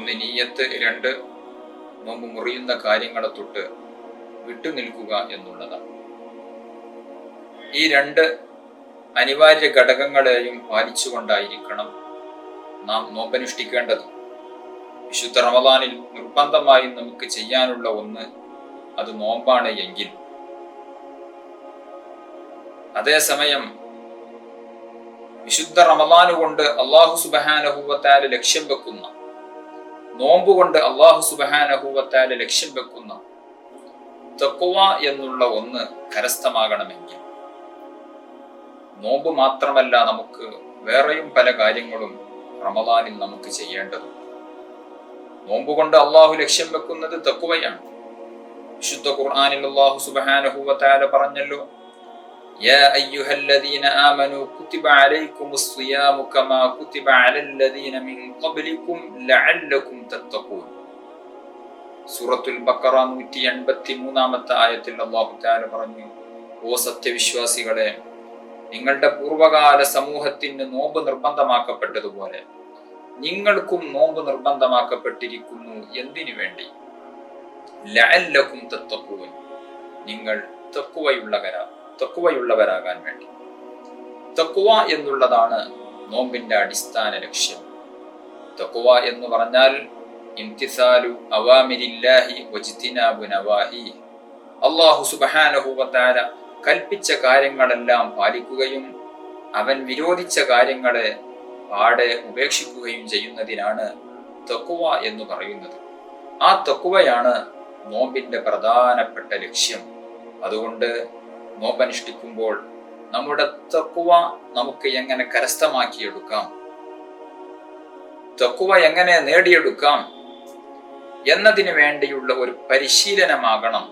ഒന്ന് നീയത്ത്, രണ്ട് നോമ്പ് മുറിയുന്ന കാര്യങ്ങളെ തൊട്ട് വിട്ടുനിൽക്കുക എന്നുള്ളതാണ്. ഈ രണ്ട് അനിവാര്യ ഘടകങ്ങളെയും പാലിച്ചുകൊണ്ടായിരിക്കണം നാം നോമ്പനുഷ്ഠിക്കേണ്ടത്. വിശുദ്ധ റമദാനിൽ നിർബന്ധമായും നമുക്ക് ചെയ്യാനുള്ള ഒന്ന് അത് നോമ്പാണ് എങ്കിൽ, അതേസമയം വിശുദ്ധ റമദാൻ കൊണ്ട് അല്ലാഹു സുബ്ഹാനഹു വ തആല ലക്ഷ്യം വെക്കുന്ന, നോമ്പ് കൊണ്ട് അല്ലാഹു സുബ്ഹാനഹു വ തആല ലക്ഷ്യം വെക്കുന്ന തഖ്വ എന്നുള്ള ഒന്ന് കരസ്ഥമാകണമെങ്കിൽ, നോമ്പ് മാത്രമല്ല, നമുക്ക് വേറെയും പല കാര്യങ്ങളും റമദാനിൽ നമുക്ക് ചെയ്യേണ്ടതുണ്ട്. നോമ്പ് കൊണ്ട് അല്ലാഹു ലക്ഷ്യം വെക്കുന്നത് തഖ്വയാണ്. വിശുദ്ധ ഖുർആനിൽ അല്ലാഹു സുബ്ഹാനഹു വ തആല പറഞ്ഞല്ലോ, യാ അയ്യുഹല്ലദീന ആമനൂ കുതിബ അലൈക്കുമുസ് സിയാമു കമാ കുതിബ അലല്ലദീന മിൻ ഖബ്ലികും ലഅല്ലകും തത്തഖൂൻ. സൂറത്തുൽ ബഖറ 183-ാമത്തെ ആയത്തിൽ അല്ലാഹു തആല പറഞ്ഞു, ഓ സത്യവിശ്വാസികളെ, നിങ്ങളുടെ പൂർവകാല സമൂഹത്തിന് നോമ്പ് നിർബന്ധമാക്കപ്പെട്ടതുപോലെ നിങ്ങൾക്കും നോമ്പ് നിർബന്ധമാക്കപ്പെട്ടിരിക്കുന്നു. എന്തിനു വേണ്ടി? ലഅല്ലകും തത്തഖൂൻ, നിങ്ങൾ തഖ്വയുള്ളവരാകാൻ വേണ്ടി. തഖ്വ എന്നുള്ളതാണ് നോമ്പിന്റെ അടിസ്ഥാന ലക്ഷ്യം. തഖ്വ എന്ന് പറഞ്ഞാൽ ഇംതിസാലു അവാമിരില്ലാഹി വജ്തിനാബു നവാഹി, അല്ലാഹു സുബ്ഹാനഹു വ തആല കൽപ്പിച്ച കാര്യങ്ങളെല്ലാം പാലിക്കുകയും അവൻ വിരോധിച്ച കാര്യങ്ങളെ പാടെ ഉപേക്ഷിക്കുകയും ചെയ്യുന്നതിനാണ് തഖ്വ എന്ന് പറയുന്നത്. ആ തഖ്വയാണ് നോമ്പിന്റെ പ്രധാനപ്പെട്ട ലക്ഷ്യം. അതുകൊണ്ട് നോമ്പനുഷ്ഠിക്കുമ്പോൾ നമ്മുടെ തഖ്വ നമുക്ക് എങ്ങനെ കരസ്ഥമാക്കിയെടുക്കാം, തഖ്വ എങ്ങനെ നേടിയെടുക്കാം എന്നതിനു വേണ്ടിയുള്ള ഒരു പരിശീലനമാകണം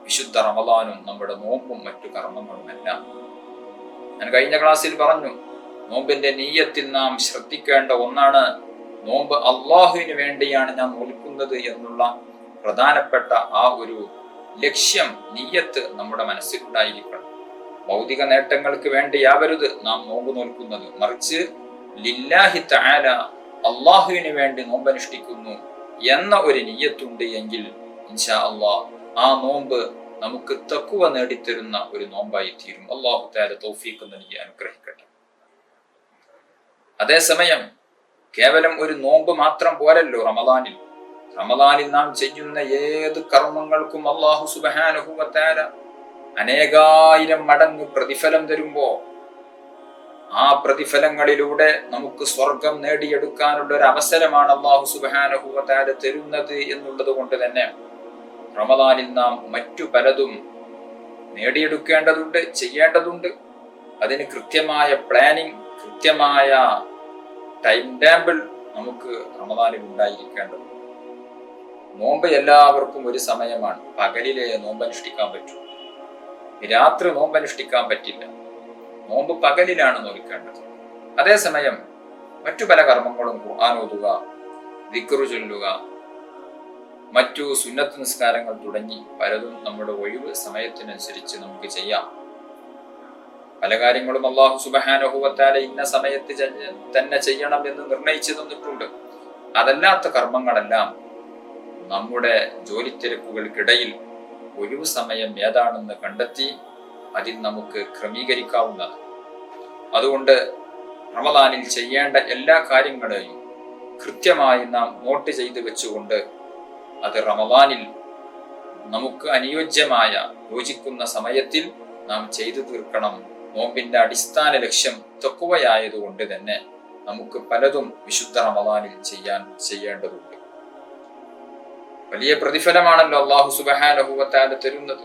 വിശുദ്ധ റമദാനും നമ്മുടെ നോമ്പും മറ്റു കർമ്മങ്ങളുമെല്ലാം. ഞാൻ കഴിഞ്ഞ ക്ലാസ്സിൽ പറഞ്ഞു, നോമ്പിന്റെ നീയത്തിൽ നാം ശ്രദ്ധിക്കേണ്ട ഒന്നാണ്, നോമ്പ് അള്ളാഹുവിന് വേണ്ടിയാണ് ഞാൻ നോൽക്കുന്നത് എന്നുള്ള പ്രധാനപ്പെട്ട ആ ഒരു ലക്ഷ്യം, നീയത്ത് നമ്മുടെ മനസ്സിലുണ്ടായിരിക്കണം. ഭൗതിക നേട്ടങ്ങൾക്ക് വേണ്ടിയാവരുത് നാം നോമ്പ് നോൽക്കുന്നത്, മറിച്ച് ലില്ലാഹി തആല, അള്ളാഹുവിന് വേണ്ടി നോമ്പനുഷ്ഠിക്കുന്നു എന്ന ഒരു നീയത്തുണ്ട് എങ്കിൽ ഇൻഷാ അള്ളാഹ് ആ നോമ്പ് നമുക്ക് തഖ്വ നേടിത്തരുന്ന ഒരു നോമ്പായി തീരും. അല്ലാഹു തആല തൗഫീഖ് നൽകി അനുഗ്രഹിക്കട്ടെ. അതേസമയം കേവലം ഒരു നോമ്പ് മാത്രം പോരല്ലോ റമദാനിൽ നാം ചെയ്യുന്ന ഏത് കർമ്മങ്ങൾക്കും അല്ലാഹു സുബ്ഹാനഹു വ തആല അനേകായിരം മടങ്ങ് പ്രതിഫലം തരുമ്പോ, ആ പ്രതിഫലങ്ങളിലൂടെ നമുക്ക് സ്വർഗം നേടിയെടുക്കാനുള്ള ഒരു അവസരമാണ് അല്ലാഹു സുബ്ഹാനഹു വ തആല തരുന്നത് എന്നുള്ളത് കൊണ്ട് തന്നെ റമദാനിൽ നാം മറ്റു പലതും നേടിയെടുക്കേണ്ടതുണ്ട്, ചെയ്യേണ്ടതുണ്ട്. അതിന് കൃത്യമായ പ്ലാനിങ്, കൃത്യമായ ടൈം ടേബിൾ നമുക്ക് റമദാനിൽ ഉണ്ടായിരിക്കേണ്ടതുണ്ട്. നോമ്പ് എല്ലാവർക്കും ഒരു സമയമാണ്. പകലിലെ നോമ്പനുഷ്ഠിക്കാൻ പറ്റൂ, രാത്രി നോമ്പനുഷ്ഠിക്കാൻ പറ്റില്ല. നോമ്പ് പകലിലാണ് നോൽക്കേണ്ടത്. അതേസമയം മറ്റു പല കർമ്മങ്ങളും, ഖുർആൻ ഓതുക, ദിക്റ് ചൊല്ലുക, മറ്റു സുന്നത്ത് നിസ്കാരങ്ങൾ തുടങ്ങി പലതും നമ്മുടെ ഒഴിവ് സമയത്തിനനുസരിച്ച് നമുക്ക് ചെയ്യാം. പല കാര്യങ്ങളും അല്ലാഹു സുബ്ഹാനഹു വ തആല ഇന്ന സമയത്ത് തന്നെ ചെയ്യണം എന്ന് നിർണയിച്ചു തന്നിട്ടുണ്ട്. അതല്ലാത്ത കർമ്മങ്ങളെല്ലാം നമ്മുടെ ജോലി തിരക്കുകൾക്കിടയിൽ ഒഴിവ് സമയം ഏതാണെന്ന് കണ്ടെത്തി അതിൽ നമുക്ക് ക്രമീകരിക്കാവുന്നതാണ്. അതുകൊണ്ട് റമദാനിൽ ചെയ്യേണ്ട എല്ലാ കാര്യങ്ങളെയും കൃത്യമായി നാം നോട്ട് ചെയ്ത് വെച്ചുകൊണ്ട് അത് റമദാനിൽ നമുക്ക് അനുയോജ്യമായ, യോജിക്കുന്ന സമയത്തിൽ നാം ചെയ്തു തീർക്കണം. നോമ്പിന്റെ അടിസ്ഥാന ലക്ഷ്യം തഖ്വയായതുകൊണ്ട് തന്നെ നമുക്ക് പലതും വിശുദ്ധ റമദാനിൽ ചെയ്യേണ്ടതുണ്ട്. വലിയ പ്രതിഫലമാണല്ലോ അല്ലാഹു സുബ്ഹാനഹു വ തആല തരുന്നത്.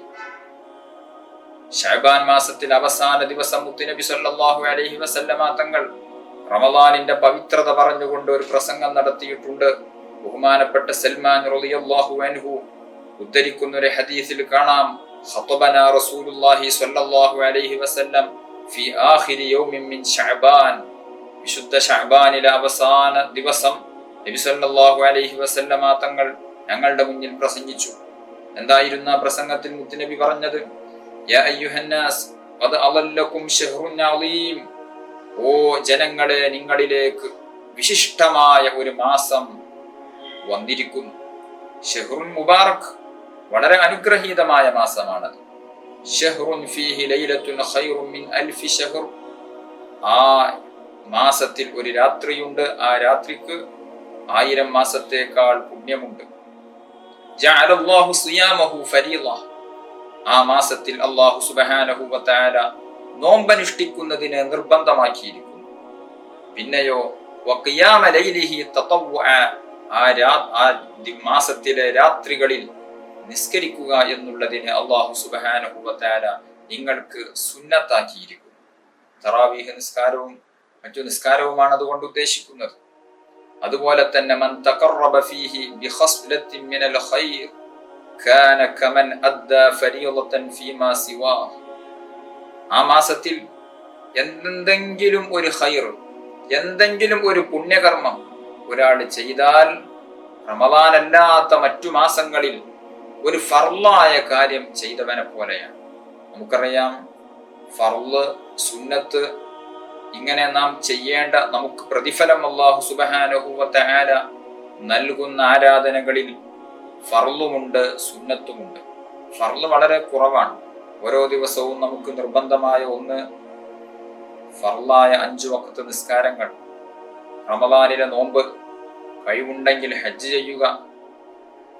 ശഅബാൻ മാസത്തിൽ അവസാന ദിവസം മുത്തുനബി സല്ലല്ലാഹു അലൈഹി വസല്ലമ തങ്ങൾ റമദാനിന്റെ പവിത്രത പറഞ്ഞുകൊണ്ട് ഒരു പ്രസംഗം നടത്തിയിട്ടുണ്ട്. ബഹുമാനപ്പെട്ട സൽമാൻ റളിയല്ലാഹു അൻഹു ഉദ്ധരിക്കുന്ന ഒരു ഹദീസിൽ കാണാം, ഖതബനാ റസൂലുള്ളാഹി സ്വല്ലല്ലാഹു അലൈഹി വസല്ലം ഫി ആഖിരി യൗമിൻ മിൻ ശഅബാൻ. വിശുദ്ധ ശഅബാനിലെ അവസാന ദിവസം നബി സല്ലല്ലാഹു അലൈഹി വസല്ലമ തങ്ങൾ ഞങ്ങളുടെ മുന്നിൽ പ്രസംഗിച്ചു. എന്തായിരുന്നു ആ പ്രസംഗത്തിൽ മുത്തുനബി പറഞ്ഞത്? യാ അയ്യുഹന്നാസ് ഖദ് അളല്ലകും ശഹ്റുൻ അളീം. ഓ ജനങ്ങളെ, നിങ്ങളിലേക്ക് വിശിഷ്ടമായ ഒരു മാസം വന്നിരിക്കുന്നു. ഷഹ്റുൻ മുബാറക്, വളരെ അനുഗ്രഹീതമായ മാസമാണത്. ഷഹ്റുൻ ഫീഹി ലൈലത്തുൻ ഖൈറുൻ മിൻ അൽഫി ഷഹ്ർ. ആ മാസത്തിൽ ഒരു രാത്രിയുണ്ട്, ആ രാത്രിക്ക് 1000 മാസത്തേക്കാൾ പുണ്യമുണ്ട്. ജഅലല്ലാഹു സിയാമഹു ഫരീള. ആ മാസത്തിൽ അല്ലാഹു സുബ്ഹാനഹു വ തആല നോമ്പനുഷ്ഠിക്കുന്നതിനെ നിർബന്ധമാക്കിയിരിക്കുന്നു. പിന്നെയോ വഖിയാമ ലൈലിഹി തതവ്വുഅ. ആ മാസത്തിലെ രാത്രികളിൽ നിസ്കരിക്കുക എന്നുള്ളതിനെ അല്ലാഹു സുബ്ഹാനഹു വ തആല നിങ്ങൾക്ക് സുന്നത്താക്കിയിരിക്കുന്നു. തറാവീഹ് നിസ്കാരവും മറ്റു നിസ്കാരവുമാണ് അതുകൊണ്ട് ഉദ്ദേശിക്കുന്നത്. അതുപോലെ തന്നെ മൻ തഖറബ ഫീഹി ബിഖസ്ലത്തിൻ മിനൽ ഖൈർ കാന കമൻ അദ്ദാ ഫരീളതൻ ഫീമാ സിവാ. ആ മാസത്തിൽ എന്തെങ്കിലും ഒരു ഖൈർ, എന്തെങ്കിലും ഒരു പുണ്യകർമ്മം ഒരാൾ ചെയ്താൽ റമളാൻ അല്ലാത്ത മറ്റു മാസങ്ങളിൽ ഒരു ഫർളായ കാര്യം ചെയ്തവനെ പോലെയാണ്. നമുക്കറിയാം, ഫർള്, സുന്നത്ത്, ഇങ്ങനെ നാം ചെയ്യേണ്ട നമുക്ക് പ്രതിഫലം അല്ലാഹു സുബ്ഹാനഹു വ തആല നൽകുന്ന ആരാധനകളിൽ ഫർളുമുണ്ട്, സുന്നത്തുമുണ്ട്. ഫർള് വളരെ കുറവാണ്. ഓരോ ദിവസവും നമുക്ക് നിർബന്ധമായ ഒന്ന് ഫർളായ 5 വഖത്ത് നിസ്കാരങ്ങൾ, റമളാനിലെ നോമ്പ്, കഴിവുണ്ടെങ്കിൽ ഹജ്ജ് ചെയ്യുക.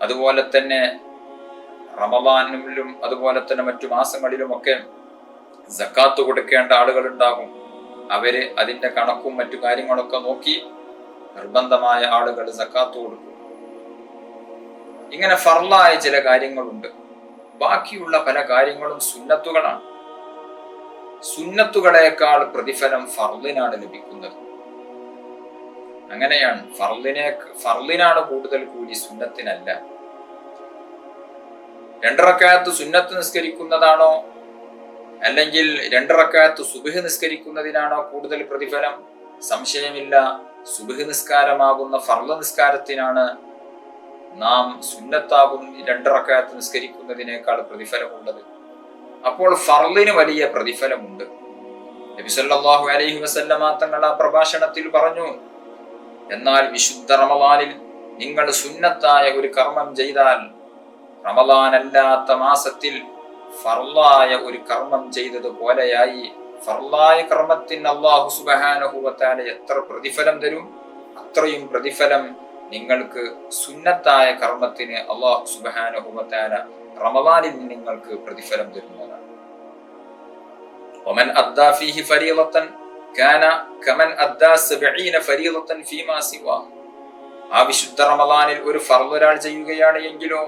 അതുപോലെ തന്നെ റമളാനിലും അതുപോലെ തന്നെ മറ്റു മാസങ്ങളിലുമൊക്കെ സക്കാത്ത് കൊടുക്കേണ്ട ആളുകൾ ഉണ്ടാകും. അവര് അതിന്റെ കണക്കും മറ്റു കാര്യങ്ങളൊക്കെ നോക്കി നിർബന്ധമായ ആളുകൾ സക്കാത്ത് കൊടുക്കും. ഇങ്ങനെ ഫർളായ ചില കാര്യങ്ങളുണ്ട്. ബാക്കിയുള്ള പല കാര്യങ്ങളും സുന്നത്തുകളാണ്. സുന്നത്തുകളേക്കാൾ പ്രതിഫലം ഫർളിനാണ് ലഭിക്കുന്നത്. അങ്ങനെയാണ്. ഫർളിനാണ് കൂടുതൽ കൂലി, സുന്നത്തിനല്ല. 2 റക്അത്ത് സുന്നത്ത് നിസ്കരിക്കുന്നതാണോ അല്ലെങ്കിൽ 2 റക്അത്ത് സുബ്ഹ് നിസ്കരിക്കുന്നതിനാണോ കൂടുതൽ പ്രതിഫലം? സംശയമില്ല, സുബ്ഹ് നിസ്കാരമാകുന്ന ഫർള് നിസ്കാരത്തിനാണ് നാം സുന്നത്താകും 2 റക്അത്ത് നിസ്കരിക്കുന്നതിനേക്കാൾ പ്രതിഫലമുള്ളത്. അപ്പോൾ ഫർളിന് വലിയ പ്രതിഫലമുണ്ട്. നബി സല്ലല്ലാഹു അലൈഹി വസല്ലമ തങ്ങൾ ആ പ്രഭാഷണത്തിൽ പറഞ്ഞു, എന്നാൽ വിശുദ്ധ റമളാനിൽ നിങ്ങൾ സുന്നത്തായ ഒരു കർമ്മം ചെയ്താൽ റമളാൻ അല്ലാത്ത മാസത്തിൽ ഫർളായ ഒരു കർമ്മം ചെയ്തത് പോലെയായി. ഫർളായ കർമ്മത്തിന് അല്ലാഹു സുബ്ഹാനഹു വ തആല എത്ര പ്രതിഫലം തരും, അത്രയും പ്രതിഫലം നിങ്ങൾക്ക് സുന്നത്തായ കർമ്മത്തിന് അല്ലാഹു സുബ്ഹാനഹു വ തആല റമളാനിൽ നിങ്ങൾക്ക് പ്രതിഫലം തരുന്നതാണ്. വമൻ അദ്ദാ ഫീഹി ഫരീളതൻ കാന കമൻ അദ്ദാ 70 ഫരീളതൻ ഫീമാ സിവാ. ആ വിശുദ്ധ റമളാനിൽ ഒരു ഫർള് ഒരാൾ ചെയ്യുകയാണ് എങ്കിലോ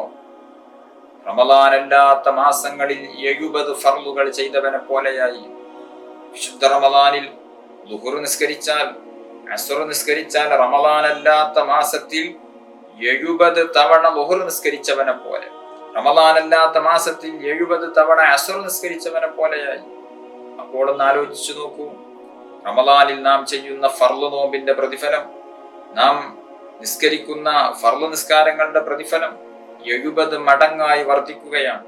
റമളാൻ അല്ലാത്ത മാസങ്ങളിൽ 70 ഫർളുകൾ ചെയ്തവനെ പോലെയായി. വിശുദ്ധ റമളാനിൽ ളുഹർ നിസ്കരിച്ചാൽ, അസ്ർ നിസ്കരിച്ചാൽ റമളാൻ അല്ലാത്ത മാസത്തിൽ 70 തവണ ളുഹർ നിസ്കരിച്ചവനെ പോലെ, റമളാൻ അല്ലാത്ത മാസത്തിൽ 70 തവണ അസ്ർ നിസ്കരിച്ചവനെ പോലെയായി. അപ്പോൾ ഒന്ന് ആലോചിച്ചു നോക്കൂ, റമളാനിൽ നാം ചെയ്യുന്ന ഫർള് നോമ്പിന്റെ പ്രതിഫലം, നാം നിസ്കരിക്കുന്ന ഫർള് നിസ്കാരങ്ങളുടെ പ്രതിഫലം 70 മടങ്ങായി വർദ്ധിക്കുകയാണ്.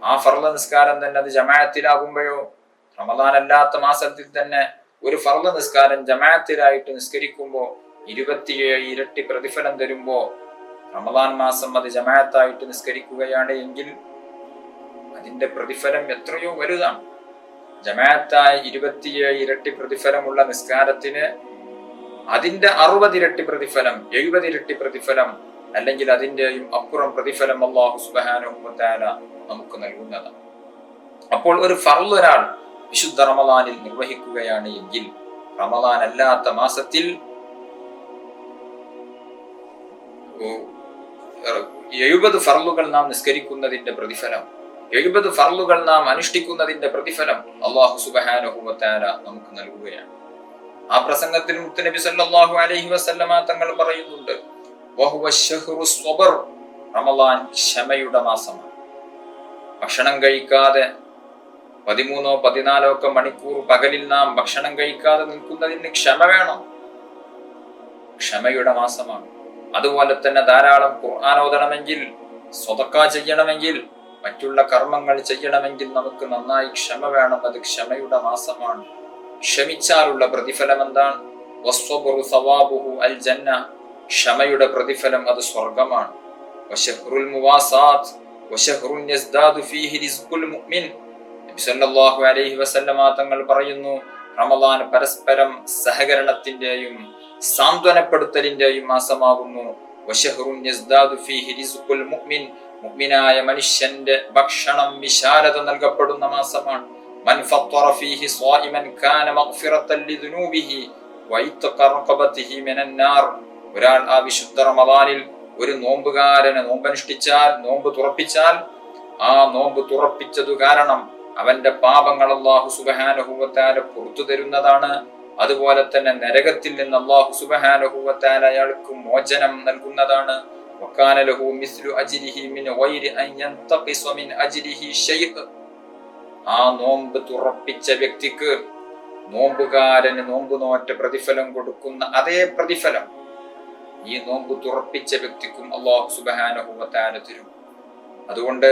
ആ ഫർള് നിസ്കാരം തന്നെ അത് ജമാഅത്തിലാകുമ്പോഴോ, റമളാൻ അല്ലാത്ത മാസത്തിൽ തന്നെ ഒരു ഫർള് നിസ്കാരം ജമാഅത്തിലായിട്ട് നിസ്കരിക്കുമ്പോൾ 27 ഇരട്ടി പ്രതിഫലം തരുമ്പോ, റമളാൻ മാസം അത് ജമാഅത്തായിട്ട് നിസ്കരിക്കുകയാണ് എങ്കിൽ അതിന്റെ പ്രതിഫലം എത്രയോ വലുതാണ്. ജമാഅത്തായി 27 ഇരട്ടി പ്രതിഫലമുള്ള നിസ്കാരത്തിന് അതിന്റെ 60 ഇരട്ടി പ്രതിഫലം, 70 ഇരട്ടി പ്രതിഫലം, അല്ലെങ്കിൽ അതിന്റെയും അപ്പുറം പ്രതിഫലം അല്ലാഹു സുബ്ഹാനഹു വ തആല നമുക്ക് നൽകുന്നതാണ്. അപ്പോൾ ഒരു ഫർള് ഒരാൾ വിശുദ്ധ റമളാനിൽ നിർവഹിക്കുകയാണ് എങ്കിൽ റമളാൻ അല്ലാത്ത മാസത്തിൽ 70 ഫർളുകൾ നാം നിസ്കരിക്കുന്നതിന്റെ പ്രതിഫലം, 70 ഫർളുകൾ നാം അനുഷ്ഠിക്കുന്നതിന്റെ പ്രതിഫലം അല്ലാഹു സുബ്ഹാനഹു വ തആല നമുക്ക് നൽകുകയാണ്. ആ പ്രസംഗത്തിൽ മുത്തുനബി സല്ലല്ലാഹു അലൈഹി വസല്ലമ തങ്ങൾ പറയുന്നുണ്ട്, വഹുവ ശഹ്റു സ്വബർ. റമളാൻ ക്ഷമയുടെ മാസമാണ്. ഭക്ഷണം കഴിക്കാതെ 13 14 മണിക്കൂർ പകലിൽ നാം ഭക്ഷണം കഴിക്കാതെ നിൽക്കുന്നതിന് ക്ഷമ വേണം. ക്ഷമയുടെ മാസമാണ്. അതുപോലെ തന്നെ ധാരാളം ഖുർആൻ ഓതണമെങ്കിൽ, സ്വതക്ക ചെയ്യണമെങ്കിൽ, മറ്റുള്ള കർമ്മങ്ങൾ ചെയ്യണമെങ്കിൽ നമുക്ക് നന്നായി ക്ഷമ വേണം. അത് ക്ഷമയുടെ മാസമാണ്. ക്ഷമിച്ചാലുള്ള പ്രതിഫലം എന്താണ്? വസ്വബ്റു സവാബുഹു അൽ ജന്ന. ക്ഷമയുടെ പ്രതിഫലം അത് സ്വർഗമാണ്. വശഹ്റുൽ മുവാസാത്ത് വശഹ്റുൻ യസ്ദാദു ഫീഹി റിസ്ഖുൽ മുഅ്മിൻ. നബി സല്ലല്ലാഹു അലൈഹി വസല്ലമ തങ്ങൾ പറയുന്നു, റമദാൻ പരസ്പരം സഹകരണത്തിന്റെയും സാന്ത്വനപ്പെടുത്തലിന്റെയും മാസമാകുന്നു. വശഹ്റുൻ യസ്ദാദു ഫീഹി റിസ്ഖുൽ മുഅ്മിൻ, മുഅ്മിനായ മനുഷ്യന്റെ ഭക്ഷണം വിശാലത നൽകപ്പെടുന്ന മാസമാണ്. മൻ ഫത്തറ ഫീഹി സ്വായിമൻ കാന മഗ്ഫിറത്തൻ ലിദുനൂബിഹി വഇത്ഖ റഖബതിഹി മിനൻ നാർ. ഒരാൾ ആ വിശുദ്ധ റമദാനിൽ ഒരു നോമ്പുകാരനെ നോമ്പ് തുറപ്പിച്ചാൽ ആ നോമ്പ് തുറപ്പിച്ചതു കാരണം അവന്റെ പാപങ്ങൾ അല്ലാഹു സുബ്ഹാനഹു വ തആല പുറത്തു തരുന്നതാണ്. അതുപോലെ തന്നെ നരകത്തിൽ നിന്ന് അല്ലാഹു സുബ്ഹാനഹു വ തആല അയാൾക്ക് മോചനം നൽകുന്നതാണ്. വകാന ലഹു മിസ്ലു അജ്രിഹി മിൻ ഗൈരി അൻ യൻതഖിസ മിൻ അജ്രിഹി ശൈഅ. ആ നോമ്പ് തുറപ്പിച്ച വ്യക്തിക്ക് നോമ്പുകാരന് നോമ്പ് നോറ്റ പ്രതിഫലം കൊടുക്കുന്ന അതേ പ്രതിഫലം ഈ നോമ്പ് തുറപ്പിച്ച വ്യക്തിക്കും അല്ലാഹു സുബ്ഹാനഹു വ തആല തരും. അതുകൊണ്ട്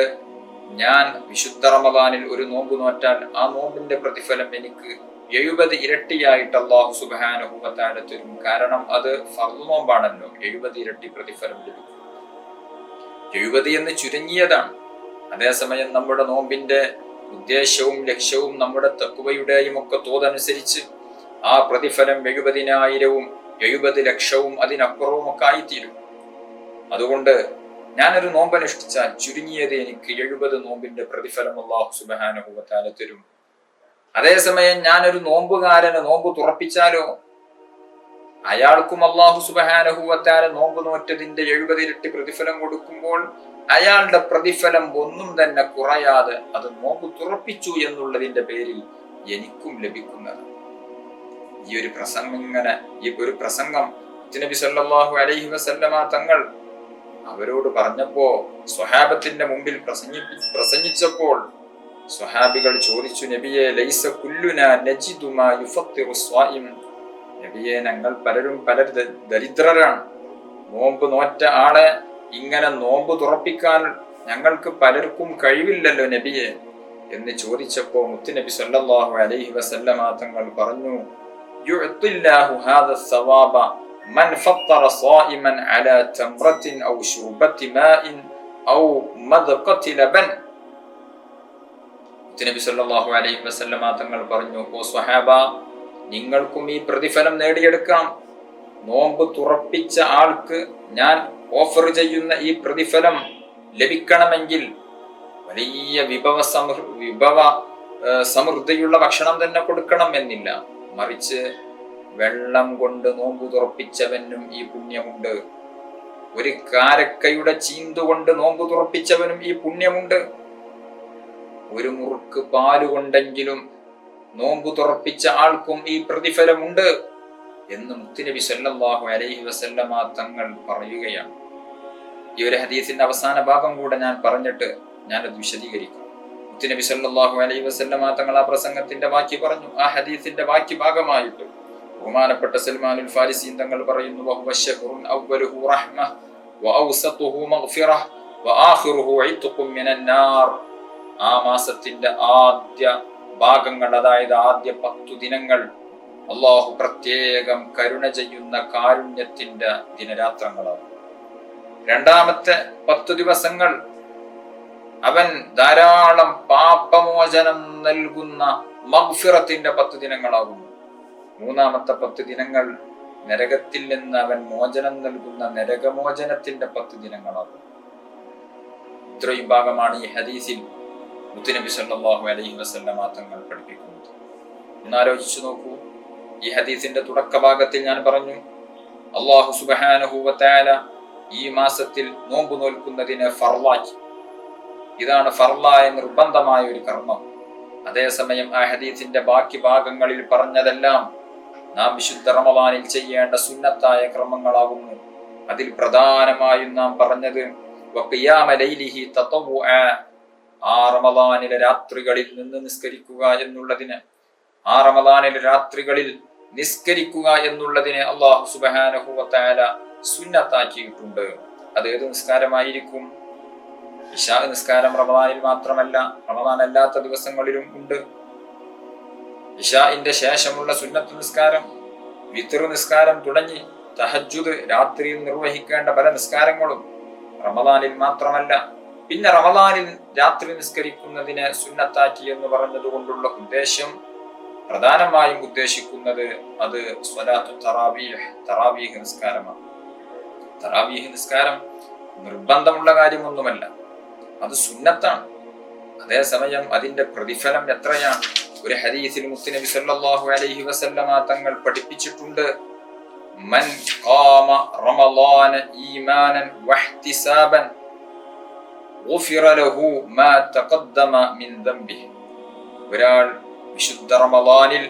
ഞാൻ വിശുദ്ധ റമദാനിൽ ഒരു നോമ്പ് നോറ്റാൽ ആ നോമ്പിന്റെ പ്രതിഫലം എനിക്ക് 70 ഇരട്ടിയായിട്ട് അല്ലാഹു സുബ്ഹാനഹു വ തആല തരും. കാരണം അത് ഫർദ് നോമ്പാണല്ലോ, 70 ഇരട്ടി പ്രതിഫലം ലഭിക്കും. 70 എന്ന് ചുരുങ്ങിയതാണ്. അതേസമയം നമ്മുടെ നോമ്പിന്റെ ഉദ്ദേശവും ലക്ഷ്യവും നമ്മുടെ തഖ്വയുടെയും ഒക്കെ തോതനുസരിച്ച് ആ പ്രതിഫലം 70,000-ഉം 70 ലക്ഷവും അതിനപ്പുറവും ഒക്കെ ആയിത്തീരും. അതുകൊണ്ട് ഞാനൊരു നോമ്പ് അനുഷ്ഠിച്ചാൽ ചുരുങ്ങിയത് എനിക്ക് 70 നോമ്പിന്റെ പ്രതിഫലം അല്ലാഹു സുബ്ഹാനഹു വ തആല തരും. അതേസമയം ഞാനൊരു നോമ്പുകാരന് നോമ്പ് തുറപ്പിച്ചാലോ അയാൾക്കും അല്ലാഹു സുബ്ഹാനഹു വ തആല നോമ്പ് നോറ്റതിന്റെ 70 ഇരട്ടി പ്രതിഫലം കൊടുക്കുമ്പോൾ അയാളുടെ പ്രതിഫലം ഒന്നും തന്നെ കുറയാതെ അത് നോമ്പ് തുറപ്പിച്ചു എന്നുള്ളതിന്റെ പേരിൽ എനിക്കും ലഭിക്കുന്നത്. ഈ ഒരു പ്രസംഗം നബി സല്ലല്ലാഹു അലൈഹി വസല്ലമ തങ്ങൾ അവരോട് പറഞ്ഞപ്പോ, സ്വഹാബത്തിന്റെ മുമ്പിൽ പ്രസംഗിച്ചപ്പോൾ സ്വഹാബികൾ ചോദിച്ചു, നബിയെ ലൈസ കുല്ലുനാ നജിദു മാ യുഫത്തിറു സ്വായിം. നബിയെ, ഞങ്ങൾ പലരും ദരിദ്രരാണ്. നോമ്പ് നോറ്റ ആളെ ഇങ്ങനെ നോമ്പ് തുറപ്പിക്കാൻ ഞങ്ങൾക്ക് പലർക്കും കഴിവില്ലല്ലോ നബിയെ എന്ന് ചോദിച്ചപ്പോ മുത്തുനബി സല്ലല്ലാഹു അലൈഹി വസല്ലമ തങ്ങൾ പറഞ്ഞു, യുഅ്തില്ലാഹു ഹാദാ സവാബ മൻ ഫത്തറ സ്വായിമൻ അലാ തംറത്തിൻ ഔ ശുർബത്തി മാഇൻ ഔ മദ്ഖത്തി ലബൻ. മുത്തുനബി സല്ലല്ലാഹു അലൈഹി വസല്ലമ തങ്ങൾ പറഞ്ഞു, ഓ സ്വഹാബ, നിങ്ങൾക്കും ഈ പ്രതിഫലം നേടിയെടുക്കാം. നോമ്പ് തുറപ്പിച്ച ആൾക്ക് ഞാൻ ഓഫർ ചെയ്യുന്ന ഈ പ്രതിഫലം ലഭിക്കണമെങ്കിൽ വലിയ വിഭവ സമൃദ്ധിയുള്ള ഭക്ഷണം തന്നെ കൊടുക്കണം എന്നില്ല. മറിച്ച് വെള്ളം കൊണ്ട് നോമ്പ് തുറപ്പിച്ചവനും ഈ പുണ്യമുണ്ട്. ഒരു കാരക്കയുടെ ചീന്തുകൊണ്ട് നോമ്പ് തുറപ്പിച്ചവനും ഈ പുണ്യമുണ്ട്. ഒരു മുറുക്ക് പാലുകൊണ്ടെങ്കിലും നോമ്പ് തുറപ്പിച്ച ആൾക്കും ഈ പ്രതിഫലമുണ്ട് എന്ന് മുത്തുനബി സല്ലല്ലാഹു അലൈഹി വസല്ലമ തങ്ങൾ പറയുകയാണ്. ഈ ഒരു ഹദീസിന്റെ അവസാന ഭാഗം കൂടെ ഞാൻ പറഞ്ഞിട്ട് ഞാനത് വിശദീകരിക്കാം. മുത്തുനബി സല്ലല്ലാഹു അലൈഹി വസല്ലമ തങ്ങൾ ആ പ്രസംഗത്തിന്റെ ബാക്കി പറഞ്ഞു. ആ ഹദീസിന്റെ ബാക്കി ഭാഗമായിട്ട് ബഹുമാനപ്പെട്ട സൽമാനുൽ ഫാരിസി തങ്ങൾ പറയുന്നു, വഹുവ ശഹ്റുൻ അവ്വലുഹു റഹ്മ വഔസതുഹു മഗ്ഫിറഹ് വആഖിറുഹു ഇത്ഖും മിനൻ നാർ. ആ മാസത്തിന്റെ ആദ്യ ഭാഗങ്ങൾ, അതായത് ആദ്യ 10 ദിനങ്ങൾ അല്ലാഹു പ്രത്യേകം കരുണ ചെയ്യുന്ന കാരുണ്യത്തിന്റെ ദിനരാത്രങ്ങളാണ്. രണ്ടാമത്തെ 10 ദിവസങ്ങൾ അവൻ ധാരാളം പാപമോചനം നൽകുന്ന മഗ്ഫിറത്തിന്റെ 10 ദിനങ്ങളാകുന്നു. മൂന്നാമത്തെ 10 ദിനങ്ങൾ നരകത്തിൽ നിന്ന് അവൻ മോചനം നൽകുന്ന നരകമോചനത്തിന്റെ 10 ദിനങ്ങളാകുന്നു. ഇത്രയും ഭാഗമാണ് ഈ ഹദീസിൽ മുത്തുനബി സല്ലല്ലാഹു അലൈഹി വസല്ലമ തങ്ങൾ പഠിപ്പിക്കുന്നത്. ഒന്നാലോചിച്ചു നോക്കൂ. ഈ ഹദീസിന്റെ തുടക്ക ഭാഗത്തിൽ ഞാൻ പറഞ്ഞു, അല്ലാഹു സുബ്ഹാനഹു വ തആല ഈ മാസത്തിൽ നോമ്പ് നോൽക്കുന്നതിനെ ഫർളാക്കി. ഇതാണ് ഫർളായ നിർബന്ധമായ ഒരു കർമ്മം. അതേസമയം ആ ഹദീസിന്റെ ബാക്കി ഭാഗങ്ങളിൽ പറഞ്ഞതെല്ലാം നാം വിശുദ്ധ റമദാനിൽ ചെയ്യേണ്ട സുന്നത്തായ കർമ്മങ്ങളാകുന്നു. അതിൽ പ്രധാനമായും നാം പറഞ്ഞത് വഖിയാമ ലൈലിഹി തതവ്വുഅ, ആ റമദാനിലെ രാത്രികളിൽ നിന്ന് നിസ്കരിക്കുക എന്നുള്ളതിന്, ആ റമദാനിലെ രാത്രികളിൽ നിസ്കരിക്കുക എന്നുള്ളതിനെ അല്ലാഹു സുബ്ഹാനഹു വ തആല സുന്നത്താക്കിയിട്ടുണ്ട്. അത് ഏത് നിസ്കാരമായിരിക്കും? ഇശാ നിസ്കാരം റമദാനിൽ മാത്രമല്ല, റമദാൻ അല്ലാത്ത ദിവസങ്ങളിലും ഉണ്ട്. ഇശാഇന്റെ ശേഷമുള്ള സുന്നത്ത് നിസ്കാരം, വിത്ർ നിസ്കാരം തുടങ്ങി തഹജ്ജുദ്, രാത്രിയിൽ നിർവഹിക്കേണ്ട പല നിസ്കാരങ്ങളും റമദാനിൽ മാത്രമല്ല. പിന്നെ റമദാനിൽ രാത്രി നിസ്കരിക്കുന്നതിനെ സുന്നത്താക്കി എന്ന് പറഞ്ഞതുകൊണ്ടുള്ള ഉദ്ദേശം, പ്രധാനമായും ഉദ്ദേശിക്കുന്നത് അത് സ്വലാത്തു തറാവീഹ് നിസ്കാരമാണ്. തറാവീഹ് നിസ്കാരം നിർബന്ധമുള്ള കാര്യമൊന്നുമല്ല, അത് സുന്നത്താണ്. അതേസമയം അതിന്റെ പ്രതിഫലം എത്രയാണ്? ഒരു ഹദീസിൽ മുത്തുനബി സല്ലല്ലാഹു അലൈഹി വസല്ലമ തങ്ങൾ പഠിപ്പിച്ചിട്ടുണ്ട്, മൻ ഖാമ റമളാന ഈമാനൻ വഹ്തിസാബൻ ഗുഫിറ ലഹു മാ തഖദ്ദമ മിൻ ദംബിഹി. ഒരാൾ വിശുദ്ധ റമളാനിൽ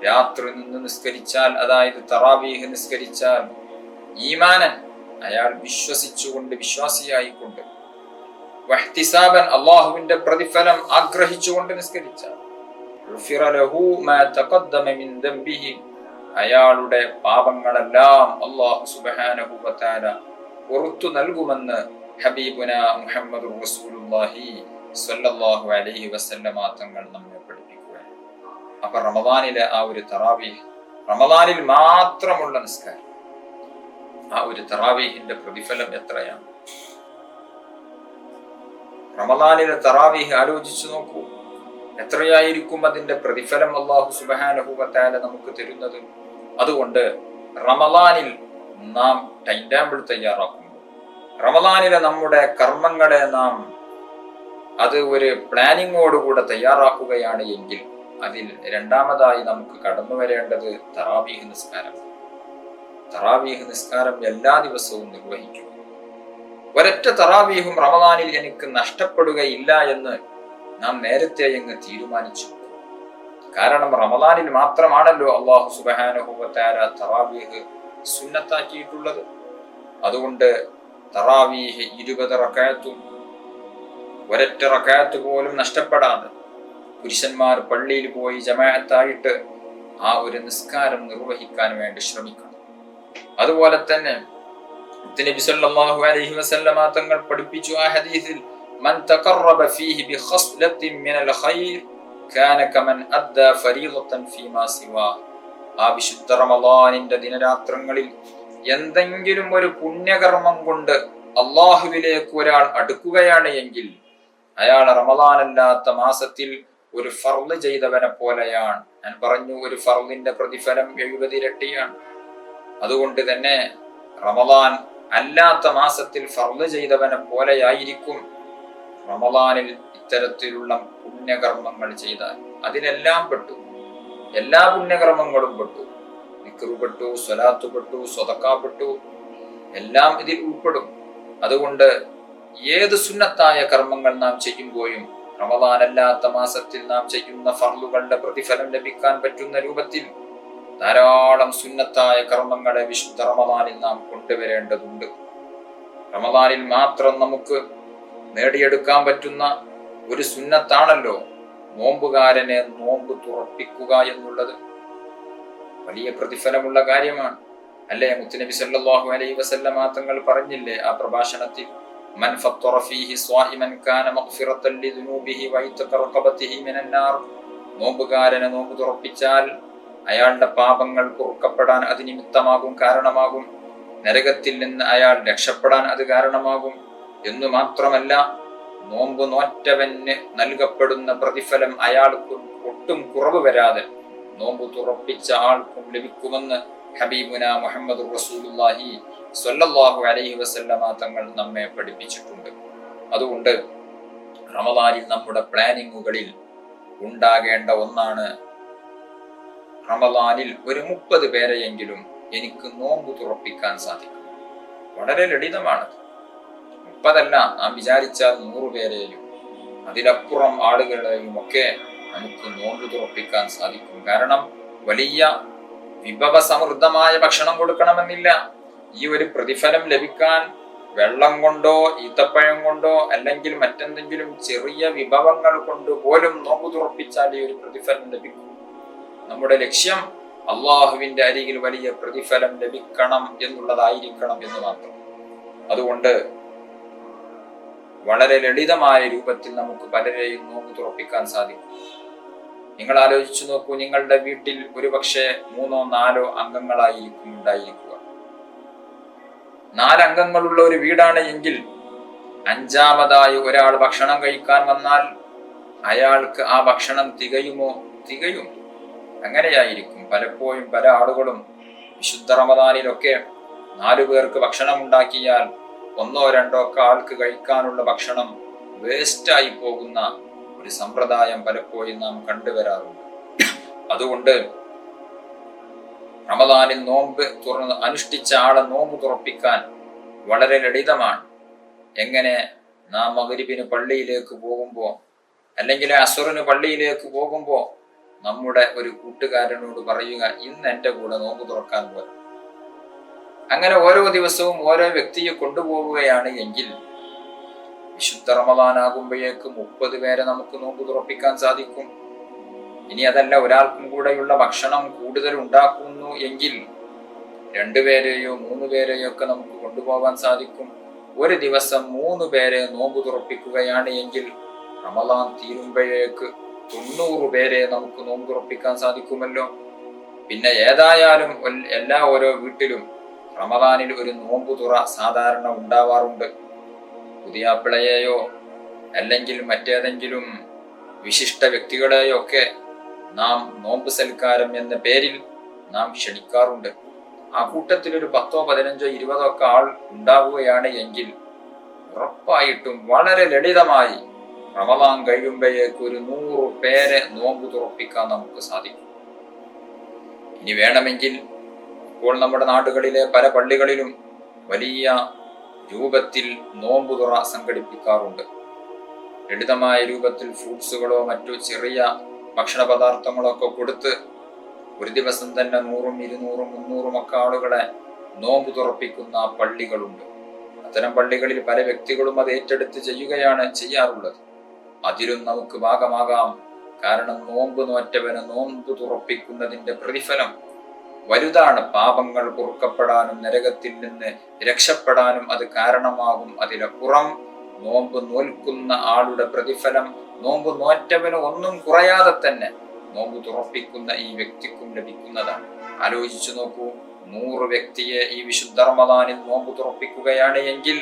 രാത്രി നിന്ന് നിസ്കരിച്ചാൽ, അതായത് തറാവീഹ് നിസ്കരിച്ചാൽ, ഈമാനൻ അയാൾ വിശ്വസിച്ചുകൊണ്ട്, വിശ്വാസിയായിക്കൊണ്ട്, വഹ്തിസാബൻ അല്ലാഹുവിന്റെ പ്രതിഫലം ആഗ്രഹിച്ചുകൊണ്ട് നിസ്കരിച്ചാൽ, ഗുഫിറ ലഹു മാ തഖദ്ദമ മിൻ ദംബിഹി, അയാളുടെ പാപങ്ങളെല്ലാം അല്ലാഹു സുബ്ഹാനഹു വ തആല പുറത്തു നൽകുമെന്ന് ഹബീബുന മുഹമ്മദുർ റസൂലുള്ളാഹി സ്വല്ലല്ലാഹു അലൈഹി വസല്ലമ തങ്ങൾ നമ്മെ പഠിപ്പിക്കുകയാണ്. അപ്പൊ റമദാനിലെ ആ ഒരു തറാവീഹ്, റമദാനിൽ മാത്രമുള്ള നിസ്കാരം, ആ ഒരു തറാവീഹിന്റെ പ്രതിഫലം എത്രയാണ്? റമദാനിലെ തറാവീഹ് ആലോചിച്ചു നോക്കൂ, എത്രയായിരിക്കും അതിന്റെ പ്രതിഫലം അല്ലാഹു സുബ്ഹാനഹു വ തആല നമുക്ക് തരുന്നത്. അതുകൊണ്ട് റമദാനിൽ നാം ടൈം ടേബിൾ തയ്യാറാക്കുമ്പോൾ, റമദാനിലെ നമ്മുടെ കർമ്മങ്ങളെ നാം അത് ഒരു പ്ലാനിങ്ങോടുകൂടെ തയ്യാറാക്കുകയാണ് എങ്കിൽ, അതിൽ രണ്ടാമതായി നമുക്ക് കടന്നു വരേണ്ടത് തറാവീഹ് നിസ്കാരം. തറാവീഹ് നിസ്കാരം എല്ലാ ദിവസവും നിർവഹിക്കുക. ഒരൊറ്റ തറാവീഹും റമദാനിൽ എനിക്ക് നഷ്ടപ്പെടുകയില്ല എന്ന് നാം നേരത്തെ അങ്ങ് തീരുമാനിച്ചു. കാരണം റമദാനിൽ മാത്രമാണല്ലോ അല്ലാഹു സുബ്ഹാനഹു വ തആല തറാവീഹ് സുന്നത്താക്കിയിട്ടുള്ളത്. അതുകൊണ്ട് തറാവീഹ് 20 റക്അത്തും ഒരൊറ്റ റക്അത്ത് പോലും നഷ്ടപ്പെടാതെ പുരുഷന്മാർ പള്ളിയിൽ പോയി ജമാഅത്തായിട്ട് ആ ഒരു നിസ്കാരം നിർവഹിക്കാൻ വേണ്ടി ശ്രമിക്കണം. അതുപോലെ തന്നെ നബി സല്ലല്ലാഹു അലൈഹി വസല്ലമ തങ്ങൾ പഠിപ്പിച്ചു ആ ഹദീസിൽ, മൻ തഖറബ ഫീഹി ബിഖസ്ലത്തിൻ മിനൽ ഖൈർ കാന കമൻ അദ്ദാ ഫരീളതൻ ഫീമാ സിവാ. ആ വിശുദ്ധ റമളാനിന്റെ ദിനരാത്രങ്ങളിൽ എന്തെങ്കിലും ഒരു പുണ്യകർമ്മം കൊണ്ട് അല്ലാഹുവിലേക്ക് ഒരാൾ അടുക്കുകയാണ് എങ്കിൽ, അയാൾ റമളാനല്ലാത്ത മാസത്തിൽ ഒരു ഫർള് ചെയ്തവനെ പോലെയാണ്. ഞാൻ പറഞ്ഞു, ഒരു ഫർളിന്റെ പ്രതിഫലം 70 ഇരട്ടിയാണ്. അതുകൊണ്ട് തന്നെ റമളാൻ അല്ലാത്ത മാസത്തിൽ ഫർള് ചെയ്തവനെ പോലെയായിരിക്കും റമളാനിൽ ഇത്തരത്തിലുള്ള പുണ്യകർമ്മങ്ങൾ ചെയ്താൽ. അതിലെല്ലാം പെട്ടു, എല്ലാ പുണ്യകർമ്മങ്ങളും പെട്ടു. ദിക്റ് പെട്ടു, സ്വലാത്ത് പെട്ടു, സ്വതക്ക പെട്ടു, എല്ലാം ഇതിൽ ഉൾപ്പെടും. അതുകൊണ്ട് ഏത് സുന്നത്തായ കർമ്മങ്ങൾ നാം ചെയ്യുമ്പോഴും റമളാൻ അല്ലാത്ത മാസത്തിൽ നാം ചെയ്യുന്ന ഫർളുകളുടെ പ്രതിഫലം ലഭിക്കാൻ പറ്റുന്ന രൂപത്തിൽ ധാരാളം സുന്നത്തായ കർമ്മങ്ങളെ വിശുദ്ധ റമളാനിൽ നാം കൊണ്ടുവരേണ്ടതുണ്ട്. റമളാനിൽ മാത്രം നമുക്ക് നേടിയെടുക്കാൻ പറ്റുന്ന ഒരു സുന്നത്താണല്ലോ നോമ്പുകാരനെ നോമ്പ് തുറപ്പിക്കുക എന്നുള്ളത്. വലിയ പ്രതിഫലമുള്ള കാര്യമാണ് അല്ലേ? മുത്തുനബി സല്ലല്ലാഹു അലൈഹി വസല്ലമ തങ്ങൾ പറഞ്ഞില്ലേ ആ പ്രഭാഷണത്തിൽ, മൻ ഫത്തറ ഫീഹി സ്വായിമൻ കാന മഗ്ഫിറത്തൻ ലിദുനൂബിഹി വഇതഖ റഖബതിഹി മിനൻ നാർ. നോമ്പുകാരനെ നോമ്പ് തുറപ്പിച്ചാൽ അയാളുടെ പാപങ്ങൾ പൊറുക്കപ്പെടാൻ അത് നിമിത്തമാകും, കാരണമാകും. നരകത്തിൽ നിന്ന് അയാൾ രക്ഷപ്പെടാൻ അത് കാരണമാകും. എന്നു മാത്രമല്ല, നോമ്പ് നോറ്റവന് നൽകപ്പെടുന്ന പ്രതിഫലം അയാൾക്ക് ഒട്ടും കുറവ് വരാതെ നോമ്പ് തുറപ്പിച്ച ആൾക്കും ലഭിക്കുമെന്ന് ഹബീബുന മുഹമ്മദുർ റസൂലുള്ളാഹി സ്വല്ലല്ലാഹു അലൈഹി വസല്ലമ തങ്ങൾ നമ്മെ പഠിപ്പിച്ചിട്ടുണ്ട്. അതുകൊണ്ട് റമദാനിൽ നമ്മുടെ പ്ലാനിങ്ങുകളിൽ ഉണ്ടാകേണ്ട ഒന്നാണ്, റമദാനിൽ ഒരു 30 പേരെയെങ്കിലും എനിക്ക് നോമ്പ് തുറപ്പിക്കാൻ സാധിക്കും. വളരെ ലളിതമാണ്. 30 അല്ല, നാം വിചാരിച്ചാൽ 100 പേരെയും അതിലപ്പുറം ആളുകളെയും ഒക്കെ നമുക്ക് നോമ്പ് തുറപ്പിക്കാൻ സാധിക്കും. കാരണം വലിയ വിഭവസമൃദ്ധമായ ഭക്ഷണം കൊടുക്കണമെന്നില്ല. ഈ ഒരു പ്രതിഫലം ലഭിക്കാൻ വെള്ളം കൊണ്ടോ ഈത്തപ്പഴം കൊണ്ടോ അല്ലെങ്കിൽ മറ്റെന്തെങ്കിലും ചെറിയ വിഭവങ്ങൾ കൊണ്ട് പോലും നോമ്പ് തുറപ്പിച്ചാൽ ഈ ഒരു പ്രതിഫലം ലഭിക്കും. നമ്മുടെ ലക്ഷ്യം അള്ളാഹുവിന്റെ അരികിൽ വലിയ പ്രതിഫലം ലഭിക്കണം എന്നുള്ളതായിരിക്കണം എന്ന് മാത്രം. അതുകൊണ്ട് വളരെ ലളിതമായ രൂപത്തിൽ നമുക്ക് പലരെയും നോമ്പ് തുറപ്പിക്കാൻ സാധിക്കും. നിങ്ങൾ ആലോചിച്ചു നോക്കൂ, നിങ്ങളുടെ വീട്ടിൽ ഒരുപക്ഷെ 3-4 അംഗങ്ങളായിരിക്കും ഉണ്ടായിരിക്കുക. 4 അംഗങ്ങളുള്ള ഒരു വീടാണ് എങ്കിൽ അഞ്ചാമതായി ഒരാൾ ഭക്ഷണം കഴിക്കാൻ വന്നാൽ അയാൾക്ക് ആ ഭക്ഷണം തികയുമോ? തികയും. അങ്ങനെയായിരിക്കും പലപ്പോഴും പല ആളുകളും വിശുദ്ധ റമദാനിലൊക്കെ 4 പേർക്ക് ഭക്ഷണം ഉണ്ടാക്കിയാൽ 1 2 ഒക്കെ ആൾക്ക് കഴിക്കാനുള്ള ഭക്ഷണം വേസ്റ്റായി പോകുന്ന ഒരു സമ്പ്രദായം പലപ്പോഴും നാം കണ്ടുവരാറുണ്ട്. അതുകൊണ്ട് റമദാനിൽ നോമ്പ് അനുഷ്ഠിച്ച ആളെ നോമ്പ് തുറപ്പിക്കാൻ വളരെ ലളിതമാണ്. എങ്ങനെ? നാം മഗ്‌രിബിന് പള്ളിയിലേക്ക് പോകുമ്പോൾ അല്ലെങ്കിൽ അസ്റിന് പള്ളിയിലേക്ക് പോകുമ്പോൾ നമ്മുടെ ഒരു കൂട്ടുകാരനോട് പറയുക, ഇന്ന് എൻ്റെ കൂടെ നോമ്പ് തുറക്കാൻ പോലും. അങ്ങനെ ഓരോ ദിവസവും ഓരോ വ്യക്തിയെ കൊണ്ടുപോവുകയാണ് എങ്കിൽ വിശുദ്ധ റമദാനാകുമ്പോഴേക്ക് 30 പേരെ നമുക്ക് നോമ്പ് തുറപ്പിക്കാൻ സാധിക്കും. ഇനി അതല്ല, ഒരാൾക്കും കൂടെയുള്ള ഭക്ഷണം കൂടുതൽ ഉണ്ടാക്കുന്നു എങ്കിൽ 2 പേരെയോ 3 പേരെയോ ഒക്കെ നമുക്ക് കൊണ്ടുപോകാൻ സാധിക്കും. ഒരു ദിവസം 3 പേരെ നോമ്പ് തുറപ്പിക്കുകയാണ് എങ്കിൽ റമദാൻ തീരുമ്പോഴേക്ക് 90 പേരെ നമുക്ക് നോമ്പ് തുറപ്പിക്കാൻ സാധിക്കുമല്ലോ. പിന്നെ ഏതായാലും എല്ലാ ഓരോ വീട്ടിലും റമദാനിൽ ഒരു നോമ്പ് തുറ സാധാരണ ഉണ്ടാവാറുണ്ട്. പുതിയാപ്പിളയെയോ അല്ലെങ്കിൽ മറ്റേതെങ്കിലും വിശിഷ്ട വ്യക്തികളെയോ ഒക്കെ നാം നോമ്പ് സൽക്കാരം എന്ന പേരിൽ നാം ക്ഷണിക്കാറുണ്ട്. ആ കൂട്ടത്തിൽ ഒരു 10 15 20 ഒക്കെ ആൾ ഉണ്ടാവുകയാണ് എങ്കിൽ ഉറപ്പായിട്ടും വളരെ ലളിതമായി റമദാൻ കഴിയുമ്പോഴേക്ക് ഒരു 100 പേരെ നോമ്പ് തുറപ്പിക്കാൻ നമുക്ക് സാധിക്കും. ഇനി വേണമെങ്കിൽ ഇപ്പോൾ നമ്മുടെ നാടുകളിലെ പല പള്ളികളിലും വലിയ രൂപത്തിൽ നോമ്പ് തുറ സംഘടിപ്പിക്കാറുണ്ട്. ലളിതമായ രൂപത്തിൽ ഫ്രൂട്ട്സുകളോ മറ്റു ചെറിയ ഭക്ഷണ പദാർത്ഥങ്ങളോ ഒക്കെ കൊടുത്ത് ഒരു ദിവസം തന്നെ 100 200 300 ഒക്കെ ആളുകളെ നോമ്പ് തുറപ്പിക്കുന്ന പള്ളികളുണ്ട്. അത്തരം പള്ളികളിൽ പല വ്യക്തികളും അത് ഏറ്റെടുത്ത് ചെയ്യാറുള്ളത്. അതിലും നമുക്ക് ഭാഗമാകാം. കാരണം നോമ്പ് നോറ്റവന് നോമ്പ് തുറപ്പിക്കുന്നതിന്റെ പ്രതിഫലം വലുതാണ്. പാപങ്ങൾ പൊറുക്കപ്പെടാനും നരകത്തിൽ നിന്ന് രക്ഷപ്പെടാനും അത് കാരണമാകും. അതിലപ്പുറം നോമ്പ് നോൽക്കുന്ന ആളുടെ പ്രതിഫലം നോമ്പ് നോറ്റവന് ഒന്നും കുറയാതെ തന്നെ നോമ്പ് തുറപ്പിക്കുന്ന ഈ വ്യക്തിക്കും ലഭിക്കുന്നതാണ്. ആലോചിച്ചു നോക്കൂ, 100 വ്യക്തിയെ ഈ വിശുദ്ധ റമദാനിൽ നോമ്പ് തുറപ്പിക്കുകയാണ് എങ്കിൽ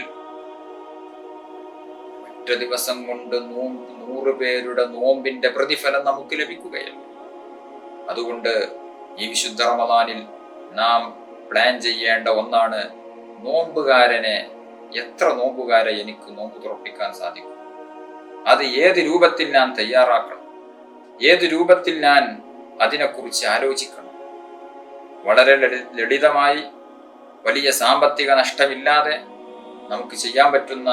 ഒറ്റ ദിവസം കൊണ്ട് 100 പേരുടെ നോമ്പിന്റെ പ്രതിഫലം നമുക്ക് ലഭിക്കുകയല്ല. അതുകൊണ്ട് ഈ വിശുദ്ധ റമദാനിൽ നാം പ്ലാൻ ചെയ്യേണ്ട ഒന്നാണ്, എത്ര നോമ്പുകാരെ എനിക്ക് നോമ്പ് തുറപ്പിക്കാൻ സാധിക്കും, അത് ഏത് രൂപത്തിൽ ഞാൻ തയ്യാറാക്കണം, ഏത് രൂപത്തിൽ ഞാൻ അതിനെക്കുറിച്ച് ആലോചിക്കണം. വളരെ ലളിതമായി വലിയ സാമ്പത്തിക നഷ്ടമില്ലാതെ നമുക്ക് ചെയ്യാൻ പറ്റുന്ന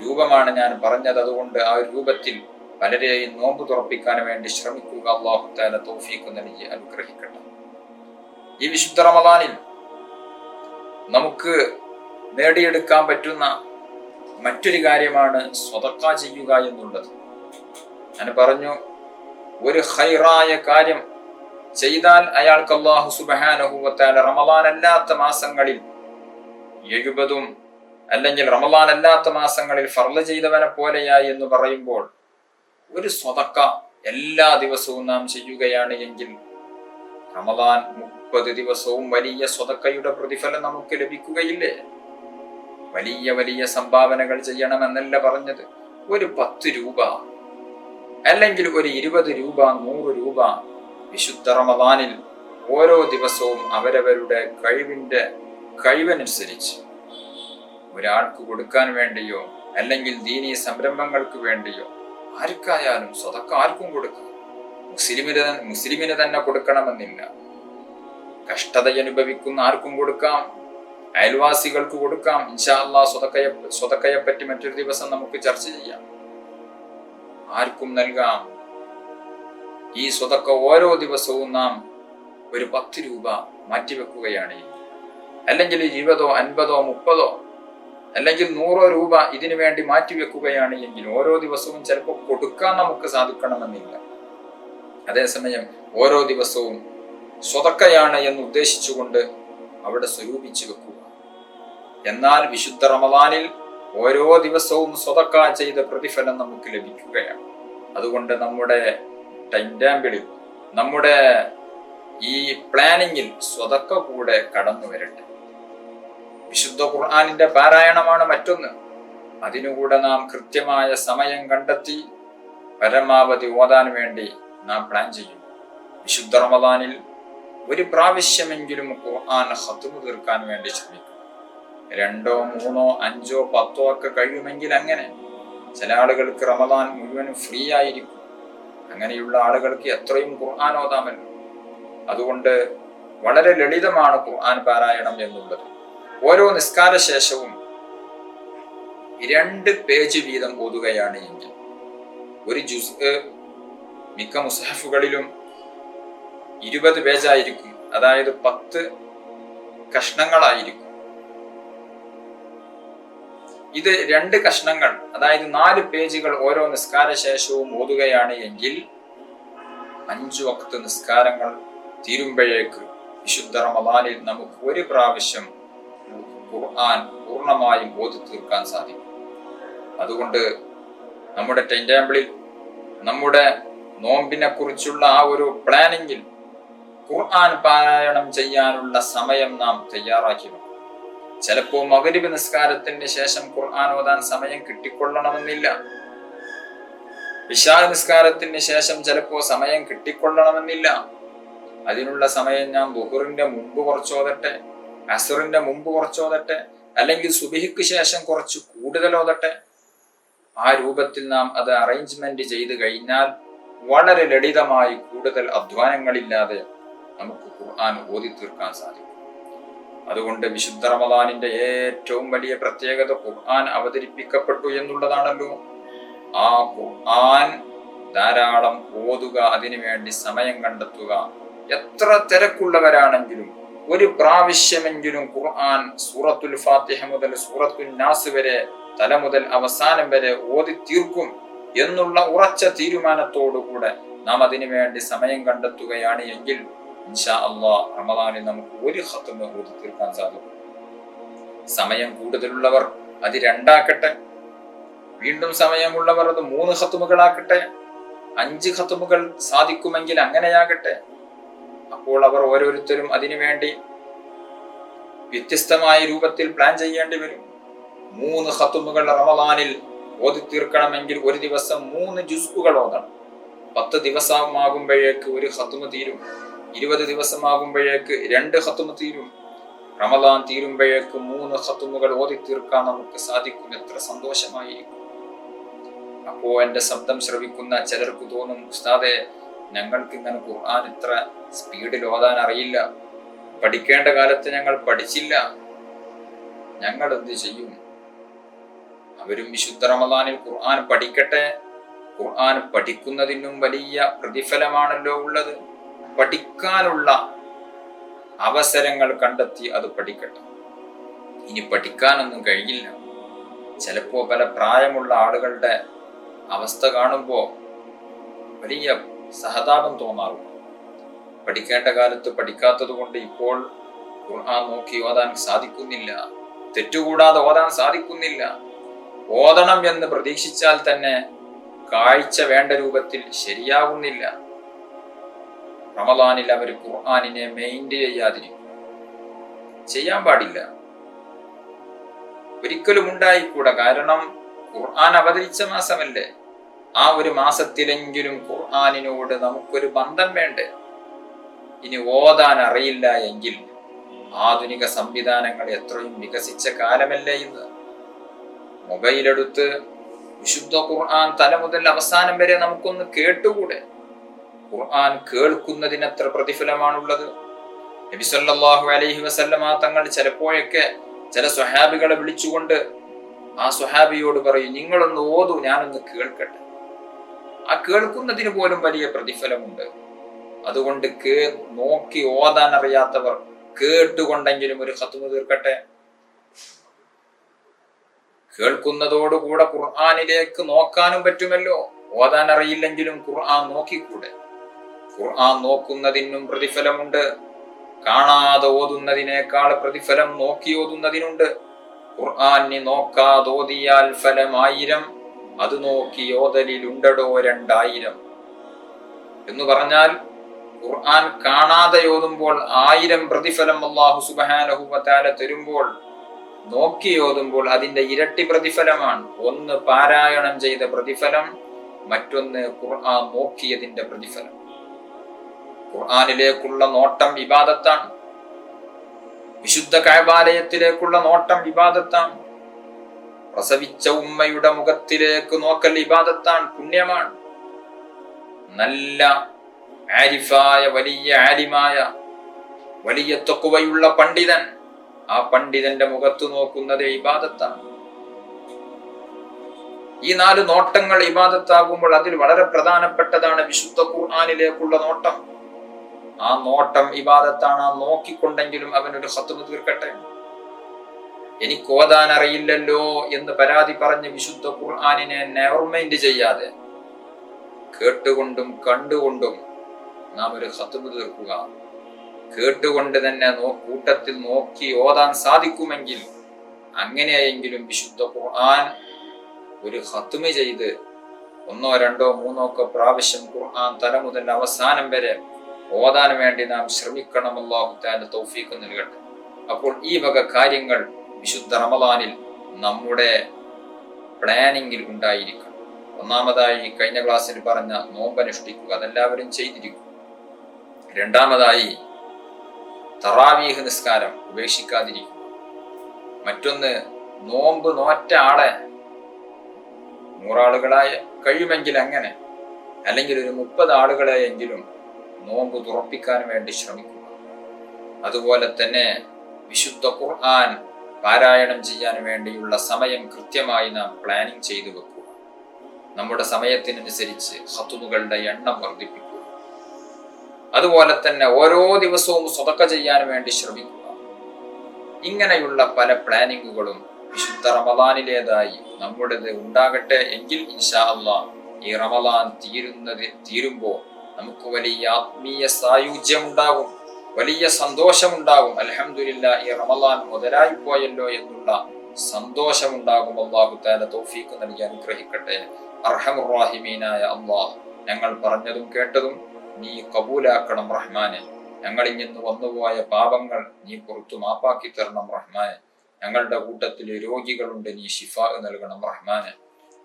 രൂപമാണ് ഞാൻ പറഞ്ഞത്. അതുകൊണ്ട് ആ രൂപത്തിൽ പലരെയും നോമ്പ് തുറപ്പിക്കാൻ വേണ്ടി ശ്രമിക്കുക. അല്ലാഹു തആല തൗഫീഖ് നൽകി അനുഗ്രഹിക്കട്ടെ. ഈ വിശുദ്ധ റമദാനിൽ നമുക്ക് നേടിയെടുക്കാൻ പറ്റുന്ന മറ്റൊരു കാര്യമാണ് സ്വതക്ക ചെയ്യുക എന്നുള്ളത്. ഞാൻ പറഞ്ഞു, ഒരു ഖൈറായ കാര്യം ചെയ്താൽ അയാൾക്ക് അല്ലാഹു സുബ്ഹാനഹു വ തആല റമദാൻ അല്ലാത്ത മാസങ്ങളിൽ 70 അല്ലെങ്കിൽ റമദാൻ അല്ലാത്ത മാസങ്ങളിൽ ഫർള് ചെയ്തവനെ പോലെയായി എന്ന് പറയുമ്പോൾ, ഒരു സ്വതക്ക എല്ലാ ദിവസവും നാം ചെയ്യുകയാണ് എങ്കിൽ റമദാൻ 30 ദിവസവും വലിയ സ്വതക്കയുടെ പ്രതിഫലം നമുക്ക് ലഭിക്കുകയില്ലേ? വലിയ വലിയ സംഭാവനകൾ ചെയ്യണമെന്നല്ല പറഞ്ഞത്. ഒരു 10 രൂപ അല്ലെങ്കിൽ ഒരു 20 രൂപ 100 രൂപ വിശുദ്ധ റമദാനിൽ ഓരോ ദിവസവും അവരവരുടെ കഴിവനുസരിച്ച് ഒരാൾക്ക് കൊടുക്കാൻ വേണ്ടിയോ അല്ലെങ്കിൽ ദീനീ സംരംഭങ്ങൾക്ക് വേണ്ടിയോ ആർക്കായാലും സ്വതക്ക ആർക്കും കൊടുക്കാം. മുസ്ലിമിന് തന്നെ കൊടുക്കണമെന്നില്ല. കഷ്ടത അനുഭവിക്കുന്ന ആർക്കും കൊടുക്കാം, അയൽവാസികൾക്ക് കൊടുക്കാം. ഇൻഷാ അല്ലാഹ് സ്വതക്കയെ പറ്റി മറ്റൊരു ദിവസം നമുക്ക് ചർച്ച ചെയ്യാം. ആർക്കും നൽകാം. ഈ സ്വതക്ക ഓരോ ദിവസവും നാം ഒരു 10 രൂപ മാറ്റിവെക്കുകയാണ്, അല്ലെങ്കിൽ 20 50 30 അല്ലെങ്കിൽ 100 രൂപ ഇതിനു വേണ്ടി മാറ്റിവെക്കുകയാണ് എങ്കിൽ ഓരോ ദിവസവും ചിലപ്പോൾ കൊടുക്കാൻ നമുക്ക് സാധിക്കണമെന്നില്ല. അതേസമയം ഓരോ ദിവസവും സ്വതക്കയാണ് എന്ന് ഉദ്ദേശിച്ചുകൊണ്ട് അവിടെ സ്വരൂപിച്ചു വെക്കുക. എന്നാൽ വിശുദ്ധ റമദാനിൽ ഓരോ ദിവസവും സ്വതക്ക ചെയ്ത പ്രതിഫലം നമുക്ക് ലഭിക്കുകയാണ്. അതുകൊണ്ട് നമ്മുടെ ടൈം ടേബിളിൽ, നമ്മുടെ ഈ പ്ലാനിങ്ങിൽ സ്വതക്ക കൂടെ കടന്നു വരട്ടെ. വിശുദ്ധ ഖുർആനിന്റെ പാരായണമാണ് മറ്റൊന്ന്. അതിനുകൂടെ നാം കൃത്യമായ സമയം കണ്ടെത്തി പരമാവധി ഓതാൻ വേണ്ടി നാം പ്ലാൻ ചെയ്യും. വിശുദ്ധ റമദാനിൽ ഒരു പ്രാവശ്യമെങ്കിലും ഖുർആൻ ഖത്മ് തീർക്കാൻ വേണ്ടി ശ്രമിക്കും. 2, 3, 5, 10 ഒക്കെ കഴിയുമെങ്കിൽ അങ്ങനെ. ചില ആളുകൾക്ക് റമദാൻ മുഴുവനും ഫ്രീ ആയിരിക്കും. അങ്ങനെയുള്ള ആളുകൾക്ക് എത്രയും ഖുർആൻ ഓതാമല്ലോ. അതുകൊണ്ട് വളരെ ലളിതമാണ് ഖുർആൻ പാരായണം എന്നുള്ളത്. ഓരോ നിസ്കാര ശേഷവും 2 പേജ് വീതം ഓതുകയാണ് എങ്കിൽ ഒരു ജുസ് മിക്ക മുസ്ഹഫുകളിലും 20 പേജായിരിക്കും. അതായത് 10 കഷ്ണങ്ങളായിരിക്കും. ഇത് 2 കഷ്ണങ്ങൾ, അതായത് 4 പേജുകൾ ഓരോ നിസ്കാര ശേഷവും ഓതുകയാണ് എങ്കിൽ 5 വഖ്ത് നിസ്കാരങ്ങൾ തീരുമ്പോഴേക്ക് വിശുദ്ധ റമദാനിൽ നമുക്ക് ഒരു പ്രാവശ്യം ഖുർആൻ പൂർണ്ണമായും ഓതി തീർക്കാൻ സാധിക്കും. അതുകൊണ്ട് നമ്മുടെ ടൈം ടേബിളിൽ, നമ്മുടെ നോമ്പിനെ കുറിച്ചുള്ള ആ ഒരു പ്ലാനിങ്ങിൽ ഖുർആൻ പാരായണം ചെയ്യാനുള്ള സമയം നാം തയ്യാറാക്കി വെക്കണം. ചിലപ്പോൾ മഗ്‌രിബ് നിസ്കാരത്തിന് ശേഷം ഖുർആൻ ഓതാൻ സമയം കിട്ടിക്കൊള്ളണമെന്നില്ല. ഇശാ നിസ്കാരത്തിന് ശേഷം ചിലപ്പോൾ സമയം കിട്ടിക്കൊള്ളണമെന്നില്ല. അതിനുള്ള സമയം ഞാൻ ദുഹറിന്റെ മുമ്പ് കുറച്ചോതട്ടെ, അസറിന്റെ മുമ്പ് കുറച്ചോതട്ടെ, അല്ലെങ്കിൽ സുബഹിക്ക് ശേഷം കുറച്ച് കൂടുതൽ ഓതട്ടെ. ആ രൂപത്തിൽ നാം അത് അറേഞ്ച്മെന്റ് ചെയ്ത് കഴിഞ്ഞാൽ വളരെ ലളിതമായി കൂടുതൽ അധ്വാനങ്ങളില്ലാതെ നമുക്ക് ഖുർആൻ ഓതി തീർക്കാൻ സാധിക്കും. അതുകൊണ്ട് വിശുദ്ധ റമദാനിന്റെ ഏറ്റവും വലിയ പ്രത്യേകത ഖുർആൻ അവതരിപ്പിക്കപ്പെട്ടു എന്നുള്ളതാണല്ലോ. ആ ഖുർആൻ ധാരാളം ഓതുക, അതിനുവേണ്ടി സമയം കണ്ടെത്തുക. എത്ര തിരക്കുള്ളവരാണെങ്കിലും ഒരു പ്രാവശ്യമെങ്കിലും ഖുർആൻ സൂറത്തുൽ ഫാത്തിഹ മുതൽ സൂറത്തുൽ നാസ് വരെ തല മുതൽ അവസാനം വരെ ഓതി തീർക്കും എന്നുള്ള ഉറച്ച തീരുമാനത്തോടുകൂടെ നാം അതിനു വേണ്ടി സമയം കണ്ടെത്തുകയാണ് എങ്കിൽ ഇൻഷാ അല്ലാഹ് റമദാനിൽ നമുക്ക് ഒരു ഖത്മ് ഓതി തീർക്കാൻ സാധിക്കും. സമയം കൂടുതലുള്ളവർ അത് 2 ആക്കട്ടെ. വീണ്ടും സമയമുള്ളവർ അത് 3 ഖത്മുകളാക്കട്ടെ. 5 ഖത്മുകൾ സാധിക്കുമെങ്കിൽ അങ്ങനെയാകട്ടെ. അപ്പോൾ അവർ ഓരോരുത്തരും അതിനുവേണ്ടി വ്യത്യസ്തമായ രൂപത്തിൽ പ്ലാൻ ചെയ്യേണ്ടി വരും. 3 ഖത്മുകൾ റമദാനിൽ ഓതി തീർക്കണമെങ്കിൽ ഒരു ദിവസം 3 ജുസ്ഉകൾ ഓതണം. 10 ദിവസമാകുമ്പോഴേക്ക് ഒരു ഖത്മ് തീരും. 20 ദിവസമാകുമ്പോഴേക്ക് 2 ഖത്മ് തീരും. റമദാൻ തീരുമ്പോഴേക്ക് 3 ഖത്മുകൾ ഓതി തീർക്കാൻ നമുക്ക് സാധിക്കും. എത്ര സന്തോഷമായിരിക്കും. അപ്പോ എന്റെ ശബ്ദം ശ്രവിക്കുന്ന ചിലർക്ക് തോന്നും, ഉസ്താദേ, ഞങ്ങൾക്ക് ഇങ്ങനെ ഖുർആൻ ഇത്ര സ്പീഡിൽ ഓതാൻ അറിയില്ല, പഠിക്കേണ്ട കാലത്ത് ഞങ്ങൾ പഠിച്ചില്ല, ഞങ്ങൾ എന്ത് ചെയ്യും? അവരും വിശുദ്ധ റമദാനിൽ ഖുർആൻ പഠിക്കട്ടെ. ഖുർആൻ പഠിക്കുന്നതിനും വലിയ പ്രതിഫലമാണല്ലോ ഉള്ളത്. പഠിക്കാനുള്ള അവസരങ്ങൾ കണ്ടെത്തി അത് പഠിക്കട്ടെ. ഇനി പഠിക്കാനൊന്നും കഴിയില്ല. ചിലപ്പോ പല പ്രായമുള്ള ആളുകളുടെ അവസ്ഥ കാണുമ്പോൾ വലിയ സഹതാപം തോന്നാറുണ്ട്. പഠിക്കേണ്ട കാലത്ത് പഠിക്കാത്തത് കൊണ്ട് ഇപ്പോൾ ഖുർആൻ നോക്കി ഓതാൻ സാധിക്കുന്നില്ല, തെറ്റുകൂടാതെ ഓതാൻ സാധിക്കുന്നില്ല. ഓതണം എന്ന് പ്രതീക്ഷിച്ചാൽ തന്നെ കാഴ്ച വേണ്ട രൂപത്തിൽ ശരിയാവുന്നില്ല. റമദാനിൽ അവർ ഖുർആനിനെ മെയിൻറ്റെയിൻ ചെയ്യാൻ പാടില്ല, ഒരിക്കലും ഉണ്ടായിക്കൂടാ. കാരണം ഖുർആൻ അവതരിച്ച മാസമല്ലേ. ആ ഒരു മാസത്തിലെങ്കിലും ഖുർആനിനോട് നമുക്കൊരു ബന്ധം വേണ്ടേ? ഇനി ഓതാൻ അറിയില്ല എങ്കിൽ ആധുനിക സംവിധാനങ്ങൾ എത്രയും വികസിച്ച കാലമല്ലേ ഇന്ന്. മൊബൈലെടുത്ത് വിശുദ്ധ ഖുർആൻ തല മുതൽ അവസാനം വരെ നമുക്കൊന്ന് കേട്ടുകൂടെ? ഖുർആൻ കേൾക്കുന്നതിനത്ര പ്രതിഫലമാണുള്ളത്. നബി സല്ലല്ലാഹു അലൈഹി വസല്ലമ തങ്ങൾ ചിലപ്പോഴൊക്കെ ചില സ്വഹാബികളെ വിളിച്ചുകൊണ്ട് ആ സ്വഹാബിയോട് പറയും, നിങ്ങളൊന്ന് ഓതു, ഞാനൊന്ന് കേൾക്കട്ടെ. ആ കേൾക്കുന്നതിന് പോലും വലിയ പ്രതിഫലമുണ്ട്. അതുകൊണ്ട് നോക്കി ഓതാൻ അറിയാത്തവർ കേട്ടുകൊണ്ടെങ്കിലും ഒരു ഖത്മ് തീർക്കട്ടെ. കേൾക്കുന്നതോടുകൂടെ ഖുർആനിലേക്ക് നോക്കാനും പറ്റുമല്ലോ. ഓതാൻ അറിയില്ലെങ്കിലും ഖുർആൻ നോക്കിക്കൂടെ? ഖുർആൻ നോക്കുന്നതിനും പ്രതിഫലമുണ്ട്. കാണാതെ ഓതുന്നതിനേക്കാൾ പ്രതിഫലം നോക്കി ഓതുന്നതിനുണ്ട്. ഖുർആനെ നോക്കാതോതിയാൽ ഫലം 1000, അത് നോക്കി ഓതലിലുണ്ടടോ 2000 എന്ന് പറഞ്ഞാൽ ഖുർആൻ കാണാതെ ഓതുമ്പോൾ 1000 പ്രതിഫലം അല്ലാഹു സുബ്ഹാനഹു വ തആല തരുമ്പോൾ നോക്കി ഓതുമ്പോൾ അതിന്റെ ഇരട്ടി പ്രതിഫലമാണ്. ഒന്ന് പാരായണം ചെയ്ത പ്രതിഫലം, മറ്റൊന്ന് ഖുർആൻ നോക്കിയതിന്റെ പ്രതിഫലം. ഖുർആനിലേക്കുള്ള നോട്ടം ഇബാദത്താണ്. വിശുദ്ധ കഅബാലയത്തിലേക്കുള്ള നോട്ടം ഇബാദത്താണ്. പ്രസവിച്ച ഉമ്മയുടെ മുഖത്തിലേക്ക് നോക്കൽ ഇബാദത്താണ്, പുണ്യമാണ്. നല്ല ആരിഫായ, വലിയ ആലിമായ, വലിയ തഖ്വയുള്ള പണ്ഡിതൻ, ആ പണ്ഡിതന്റെ മുഖത്ത് നോക്കുന്നത് ഇബാദത്താണ്. ഈ 4 നോട്ടങ്ങൾ ഇബാദത്താകുമ്പോൾ അതിൽ വളരെ പ്രധാനപ്പെട്ടതാണ് വിശുദ്ധ ഖുർആനിലേക്കുള്ള നോട്ടം. ആ നോട്ടം ഇബാദത്താണ്. ആ നോക്കിക്കൊണ്ടെങ്കിലും അവനൊരു ഖത്മ് തീർക്കട്ടെ. എനിക്ക് ഓതാൻ അറിയില്ലല്ലോ എന്ന് പരാതി പറഞ്ഞ് വിശുദ്ധ ഖുർആനിനെ നെവർ മൈൻഡ് ചെയ്യാതെ കേട്ടുകൊണ്ടും കണ്ടുകൊണ്ടും നാം ഒരു ഖത്മ് തീർക്കുക. കേട്ടുകൊണ്ട് തന്നെ കൂട്ടത്തിൽ നോക്കി ഓതാൻ സാധിക്കുമെങ്കിൽ അങ്ങനെയെങ്കിലും വിശുദ്ധ ഖുർആൻ ഒരു ഖത്മ് ചെയ്ത് 1, 2, 3 പ്രാവശ്യം ഖുർആൻ തല മുതൽ അവസാനം വരെ ഓതാൻ വേണ്ടി നാം ശ്രമിക്കണം. അല്ലാഹു തആല തൗഫീഖ് നൽകട്ടെ. അപ്പോൾ ഈ വക കാര്യങ്ങൾ വിശുദ്ധ റമളാനിൽ നമ്മുടെ പ്ലാനിങ്ങിൽ ഉണ്ടായിരിക്കണം. ഒന്നാമതായി കഴിഞ്ഞ ക്ലാസ്സിൽ പറഞ്ഞ നോമ്പനുഷ്ഠിക്കുക, അതെല്ലാവരും ചെയ്തിരിക്കും. രണ്ടാമതായി തറാവീഹ് നിസ്കാരം ഉപേക്ഷിക്കാതിരിക്കുക. മറ്റൊന്ന്, നോമ്പ് നോറ്റ ആളെ 100 ആളുകളായ കഴിയുമെങ്കിൽ അങ്ങനെ, അല്ലെങ്കിൽ ഒരു 30 ആളുകളെയെങ്കിലും നോമ്പ് തുറപ്പിക്കാൻ വേണ്ടി ശ്രമിക്കുക. അതുപോലെ തന്നെ വിശുദ്ധ ഖുർആൻ പാരായണം ചെയ്യാൻ വേണ്ടിയുള്ള സമയം കൃത്യമായി നാം പ്ലാനിങ് ചെയ്തു വെക്കുക. നമ്മുടെ സമയത്തിനനുസരിച്ച് ഖത്മുകളുടെ എണ്ണം വർദ്ധിപ്പിക്കുക. അതുപോലെ തന്നെ ഓരോ ദിവസവും സ്വതക്ക ചെയ്യാൻ വേണ്ടി ശ്രമിക്കുക. ഇങ്ങനെയുള്ള പല പ്ലാനിങ്ങുകളും വിശുദ്ധ റമളാനിലേതായി നമ്മുടേത് ഉണ്ടാകട്ടെ. എങ്കിൽ ഇൻഷാ അല്ലാഹ് ഈ റമളാൻ തീരുമ്പോൾ നമുക്ക് വലിയ ആത്മീയ സായുജ്യം ഉണ്ടാകും, വലിയ സന്തോഷമുണ്ടാകും. അൽഹംദുലില്ലാഹ്, ഈ റമളാൻ മുതലായി പോയല്ലോ എന്നുള്ള സന്തോഷമുണ്ടാകും. അല്ലാഹു തആല തൗഫീഖ് നൽകി അനുഗ്രഹിക്കട്ടെ. അർഹമുർ റഹീമീനായ അല്ലാഹ്, ഞങ്ങൾ പറഞ്ഞതും കേട്ടതും നീ കബൂലാക്കണം റഹ്മാനെ. ഞങ്ങളിൽ നിന്ന് വന്നുപോയ പാപങ്ങൾ നീ പുറത്തു മാപ്പാക്കി തരണം റഹ്മാനെ. ഞങ്ങളുടെ കൂട്ടത്തിൽ രോഗികളുണ്ട്, നീ ശിഫാ നൽകണം റഹ്മാനെ.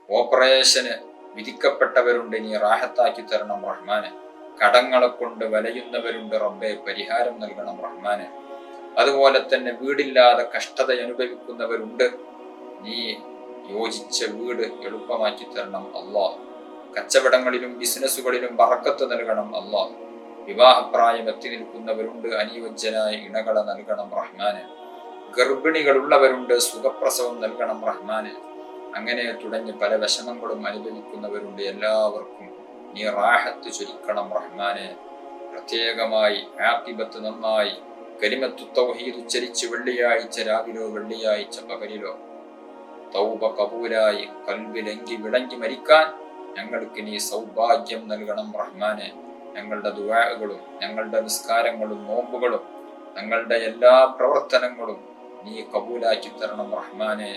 ഓപ്പറേഷന് വിധിക്കപ്പെട്ടവരുണ്ട്, നീ റാഹത്താക്കി തരണം റഹ്മാനെ. കടങ്ങളെ കൊണ്ട് വലയുന്നവരുണ്ട്, റബ്ബേ പരിഹാരം നൽകണം റഹ്മാനെ. അതുപോലെ തന്നെ വീടില്ലാതെ കഷ്ടത അനുഭവിക്കുന്നവരുണ്ട്, നീ യോജിച്ച വീട് എളുപ്പമാക്കി തരണം അല്ലാഹ്. കച്ചവടങ്ങളിലും ബിസിനസ്സുകളിലും ബറക്കത്ത് നൽകണം അല്ലാഹ്. വിവാഹപ്രായം എത്തി നിൽക്കുന്നവരുണ്ട്, അനുയോജ്യനായ ഇണകളെ നൽകണം റഹ്മാനെ. ഗർഭിണികളുള്ളവരുണ്ട്, സുഖപ്രസവം നൽകണം റഹ്മാനെ. അങ്ങനെ തുടങ്ങി പല വിഷമങ്ങളും അനുഭവിക്കുന്നവരുണ്ട്. എല്ലാവർക്കും നീ റാഹത്ത് ചൊരിക്കണം റഹ്മാനെ. പ്രത്യേകമായി ആഖിബത്ത് നന്നായി കലിമത്തു തൗഹീദ് ഉച്ചരിച്ച് വെള്ളിയാഴ്ച രാവിലോ വെള്ളിയാഴ്ച പകലിലോ തൗബ കബൂലായി കൽബിലെങ്കി വിളങ്ങി മരിക്കാൻ ഞങ്ങൾക്ക് നീ സൗഭാഗ്യം നൽകണം റഹ്മാനെ. ഞങ്ങളുടെ ദുആകളും ഞങ്ങളുടെ നിസ്കാരങ്ങളും നോമ്പുകളും ഞങ്ങളുടെ എല്ലാ പ്രവർത്തനങ്ങളും നീ കബൂലാക്കി തരണം റഹ്മാനെ.